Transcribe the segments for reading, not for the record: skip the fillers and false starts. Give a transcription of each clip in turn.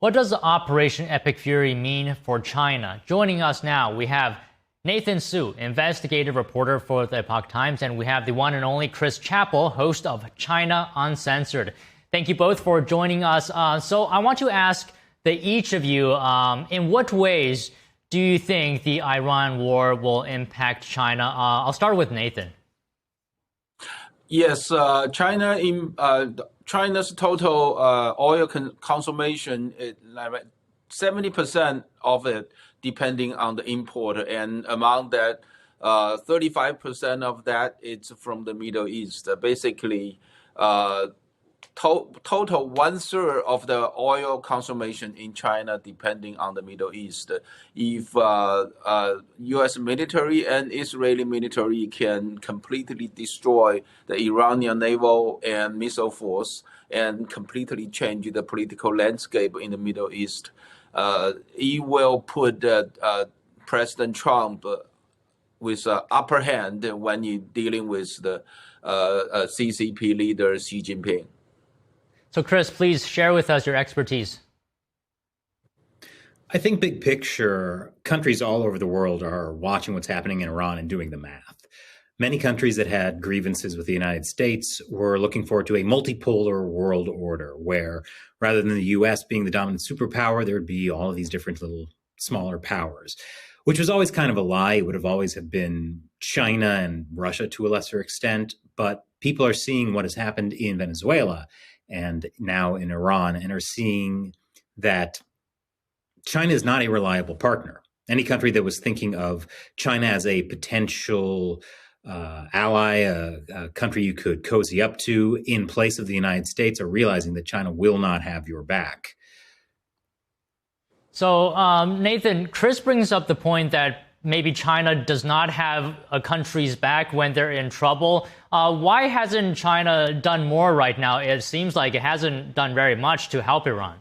What does Operation Epic Fury mean for China? Joining us now, we have Nathan Su, investigative reporter for the Epoch Times, and we have the one and only Chris Chappell, host of China Uncensored. Thank you both for joining us. So I want to ask each of you, in what ways do you think the Iran war will impact China? I'll start with Nathan. Yes, China's total oil consumption is like 70% of it depending on the import, and among that, 35% of that is from the Middle East. Basically, total 1/3 of the oil consumption in China depending on the Middle East. If U.S. military and Israeli military can completely destroy the Iranian naval and missile force and completely change the political landscape in the Middle East, it will put President Trump with upper hand when you're dealing with the CCP leader Xi Jinping. So, Chris, please share with us your expertise. I think big picture, countries all over the world are watching what's happening in Iran and doing the math. Many countries that had grievances with the United States were looking forward to a multipolar world order where, rather than the U.S. being the dominant superpower, there would be all of these different little smaller powers, which was always kind of a lie. It would have always have been China and Russia to a lesser extent. But people are seeing what has happened in Venezuela and now in Iran, and are seeing that China is not a reliable partner. Any country that was thinking of China as a potential ally, a country you could cozy up to in place of the United States, are realizing that China will not have your back. So, Nathan, Chris brings up the point that maybe China does not have a country's back when they're in trouble. Why hasn't China done more right now? It seems like it hasn't done very much to help Iran.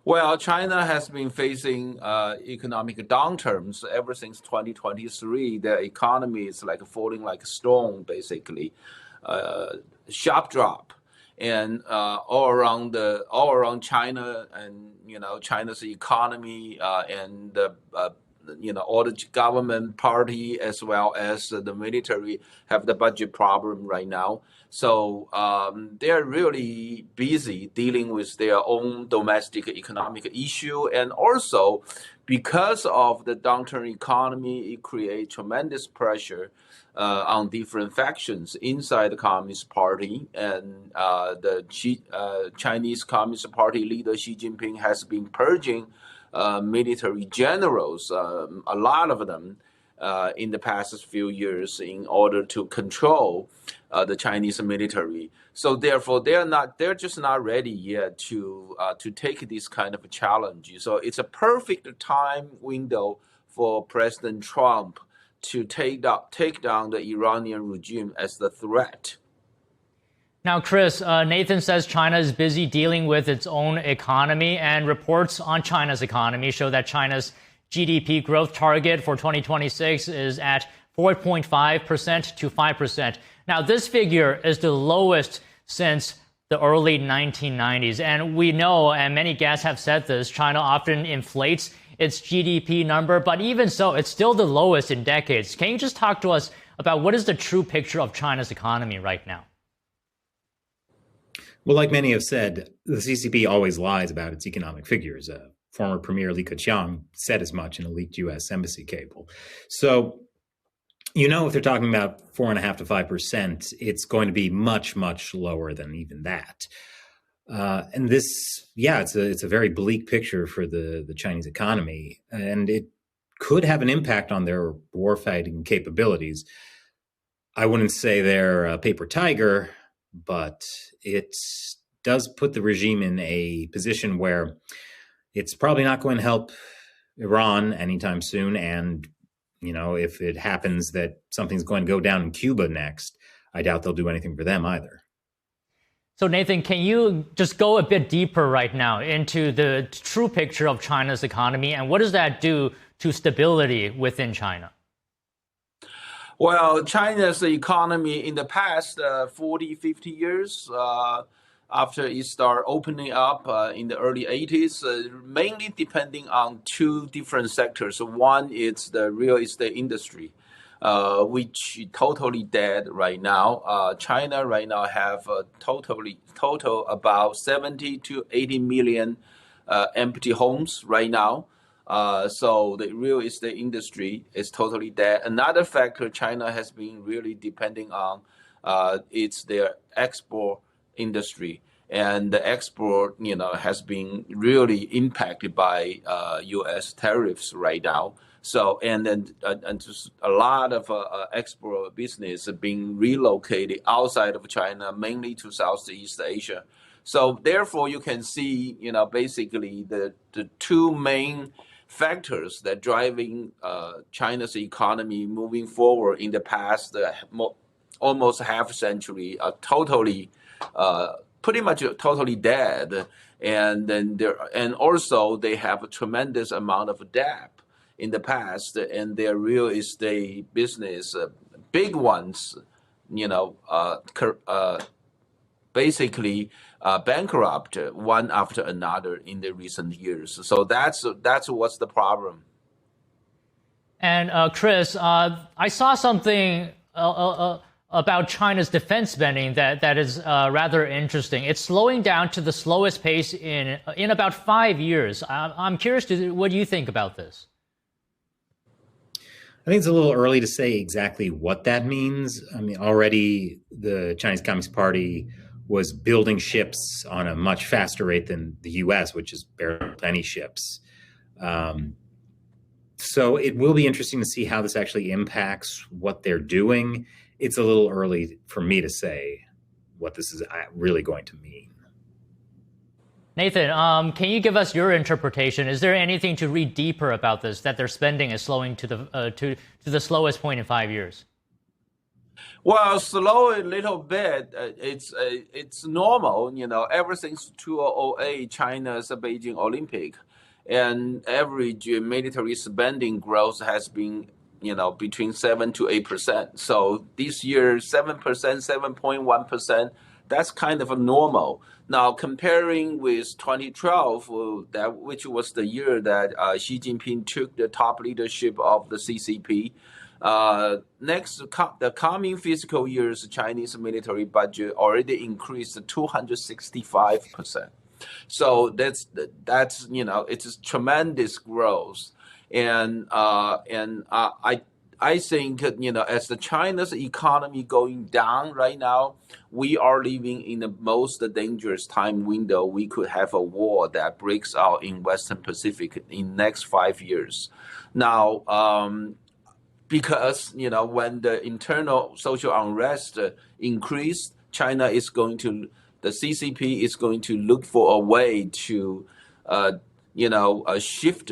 Well, China has been facing economic downturns ever since 2023. Their economy is like falling like a stone, basically. Sharp drop. And all around China, and China's economy and all the government party as well as the military have the budget problem right now. So they're really busy dealing with their own domestic economic issue. And also, because of the downturn economy, it creates tremendous pressure on different factions inside the Communist Party. And the Chinese Communist Party leader Xi Jinping has been purging military generals, a lot of them, in the past few years in order to control the Chinese military. So therefore, they're just not ready yet to take this kind of a challenge. So it's a perfect time window for President Trump to take down the Iranian regime as the threat. Now, Chris, Nathan says China is busy dealing with its own economy, and reports on China's economy show that China's GDP growth target for 2026 is at 4.5% to 5%. Now, this figure is the lowest since the early 1990s. And we know, and many guests have said this, China often inflates its GDP number, but even so, it's still the lowest in decades. Can you just talk to us about what is the true picture of China's economy right now? Well, like many have said, the CCP always lies about its economic figures. Former Premier Li Keqiang said as much in a leaked U.S. embassy cable. So, if they're talking about 4.5% to 5%, it's going to be much, much lower than even that. And this, it's a very bleak picture for the Chinese economy, and it could have an impact on their warfighting capabilities. I wouldn't say they're a paper tiger, but it does put the regime in a position where it's probably not going to help Iran anytime soon. And, if it happens that something's going to go down in Cuba next, I doubt they'll do anything for them either. So, Nathan, can you just go a bit deeper right now into the true picture of China's economy, and what does that do to stability within China? Well, China's economy in the past 40, 50 years after it started opening up in the early 80s, mainly depending on two different sectors. One is the real estate industry, which totally dead right now. China right now have total about 70 to 80 million empty homes right now. So the real estate industry is totally dead. Another factor China has been really depending on, it's their export industry, and the export, has been really impacted by U.S. tariffs right now. So and just a lot of export business being relocated outside of China, mainly to Southeast Asia. So therefore, you can see, basically the two main factors that driving China's economy moving forward in the past almost half a century are pretty much totally dead, and then also they have a tremendous amount of debt in the past, and their real estate business, big ones, basically bankrupt one after another in the recent years. So that's what's the problem. And Chris, I saw something about China's defense spending that is rather interesting. It's slowing down to the slowest pace in about 5 years. I'm curious what do you think about this? I think it's a little early to say exactly what that means. I mean, already the Chinese Communist Party was building ships on a much faster rate than the U.S., which has barely built any ships. So it will be interesting to see how this actually impacts what they're doing. It's a little early for me to say what this is really going to mean. Nathan, can you give us your interpretation? Is there anything to read deeper about this, that their spending is slowing to the slowest point in 5 years? Well, slow a little bit. It's normal, ever since 2008, China's Beijing Olympic, and average military spending growth has been, between 7 to 8%. So this year, 7%, 7.1%. That's kind of a normal. Now, comparing with 2012, which was the year that Xi Jinping took the top leadership of the CCP, the coming fiscal year's Chinese military budget already increased 265%. So that's it's tremendous growth, and I think, as the China's economy going down right now, we are living in the most dangerous time window. We could have a war that breaks out in Western Pacific in next 5 years. Now, because, when the internal social unrest increase, the CCP is going to look for a way to, shift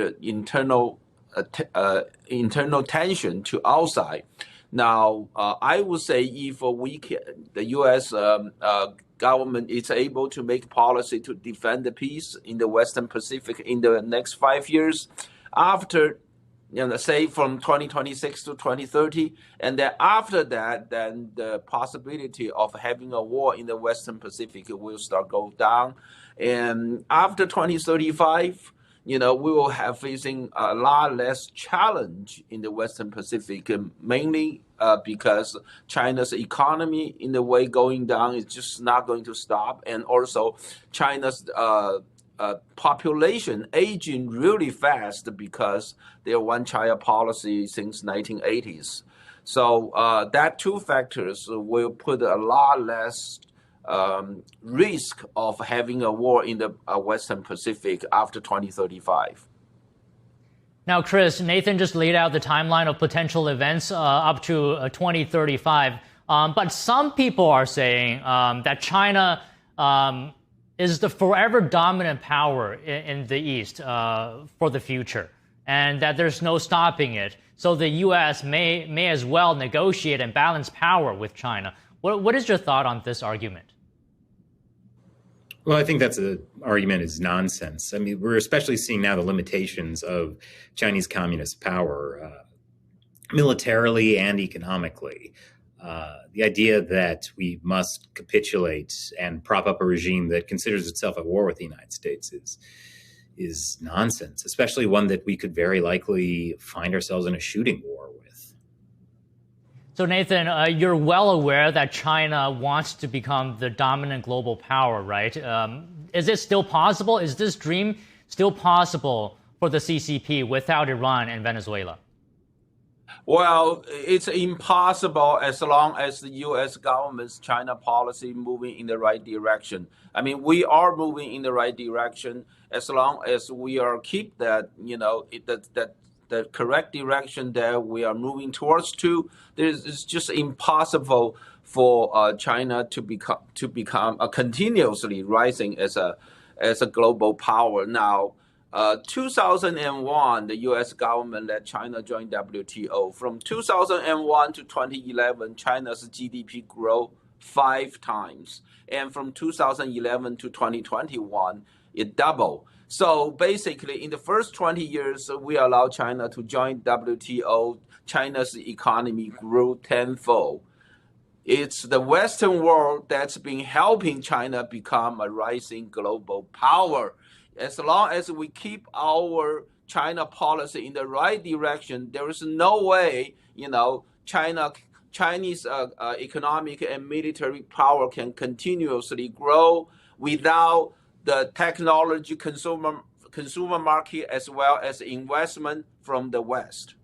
internal tension to outside. Now, I would say if the U.S. Government is able to make policy to defend the peace in the Western Pacific in the next 5 years, after, say from 2026 to 2030, and then after that, then the possibility of having a war in the Western Pacific will start go down, and after 2035. We will have facing a lot less challenge in the Western Pacific, mainly because China's economy in the way going down is just not going to stop. And also China's population aging really fast because their one-child policy since 1980s. So that two factors will put a lot less risk of having a war in the Western Pacific after 2035. Now, Chris, Nathan just laid out the timeline of potential events up to 2035. But some people are saying that China is the forever dominant power in the East for the future, and that there's no stopping it. So the U.S. may as well negotiate and balance power with China. What is your thought on this argument? Well, I think that's an argument is nonsense. I mean, we're especially seeing now the limitations of Chinese communist power, militarily and economically. The idea that we must capitulate and prop up a regime that considers itself at war with the United States is nonsense, especially one that we could very likely find ourselves in a shooting war with. So, Nathan, you're well aware that China wants to become the dominant global power, right? Is it still possible? Is this dream still possible for the CCP without Iran and Venezuela? Well, it's impossible as long as the U.S. government's China policy moving in the right direction. I mean, we are moving in the right direction as long as we are keep that, the correct direction that we are moving towards to. It's just impossible for China to become continuously rising as a global power. Now, 2001, the U.S. government let China join WTO. From 2001 to 2011, China's GDP grew 5 times. And from 2011 to 2021, it doubled. So basically, in the first 20 years, we allowed China to join WTO. China's economy grew tenfold. It's the Western world that's been helping China become a rising global power. As long as we keep our China policy in the right direction, there is no way, Chinese economic and military power can continuously grow without the technology consumer market as well as investment from the West.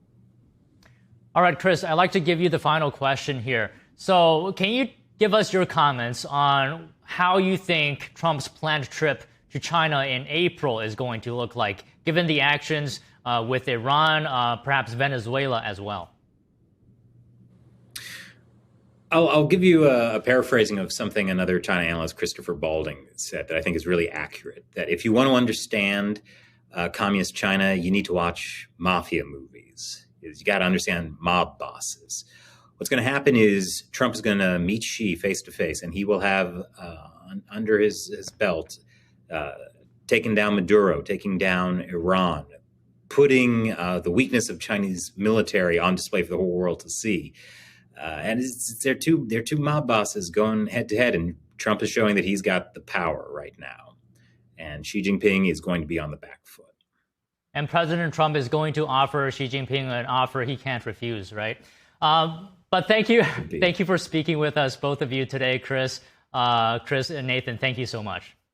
All right, Chris, I'd like to give you the final question here. So can you give us your comments on how you think Trump's planned trip to China in April is going to look like, given the actions with Iran, perhaps Venezuela as well? I'll give you a paraphrasing of something another China analyst, Christopher Balding, said that I think is really accurate. That if you want to understand communist China, you need to watch mafia movies. You got to understand mob bosses. What's going to happen is Trump is going to meet Xi face to face, and he will have under his belt taking down Maduro, taking down Iran, putting the weakness of Chinese military on display for the whole world to see. And they're two mob bosses going head to head, and Trump is showing that he's got the power right now. And Xi Jinping is going to be on the back foot. And President Trump is going to offer Xi Jinping an offer he can't refuse, right? But thank you. Indeed. Thank you for speaking with us, both of you today, Chris and Nathan. Thank you so much.